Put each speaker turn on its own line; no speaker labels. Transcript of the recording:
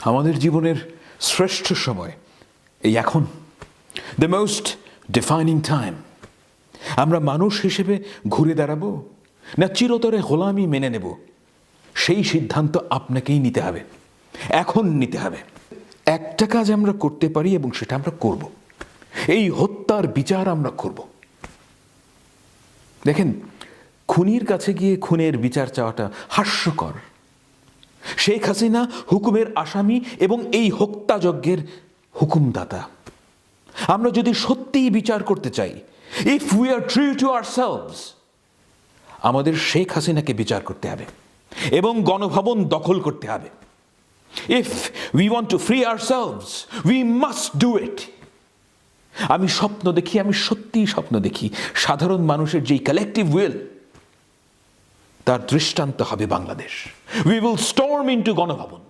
আমাদের জীবনের শ্রেষ্ঠ সময় এই এখন, দ্য মোস্ট ডিফাইনিং টাইম। আমরা মানুষ হিসেবে ঘুরে দাঁড়াবো না চিরতরে গোলামি মেনে নেব, সেই সিদ্ধান্ত আপনাকেই নিতে হবে, এখন নিতে হবে। একটা কাজ আমরা করতে পারি এবং সেটা আমরা করব, এই হত্যার বিচার আমরা করব। দেখেন, খুনির কাছে গিয়ে খুনের বিচার চাওয়াটা হাস্যকর। শেখ হাসিনা হুকুমের আসামি এবং এই হত্যাযজ্ঞের হুকুমদাতা। আমরা যদি সত্যিই বিচার করতে চাই, if we are true to ourselves, আমাদের শেখ হাসিনাকে বিচার করতে হবে এবং গণভবন দখল করতে হবে। If we want to free ourselves, we must do it. আমি স্বপ্ন দেখি, আমি সত্যিই স্বপ্ন দেখি, সাধারণ মানুষের যেই কালেকটিভ উইল, তার দৃষ্টান্ত হবে Bangladesh. We will storm into Ganabhaban.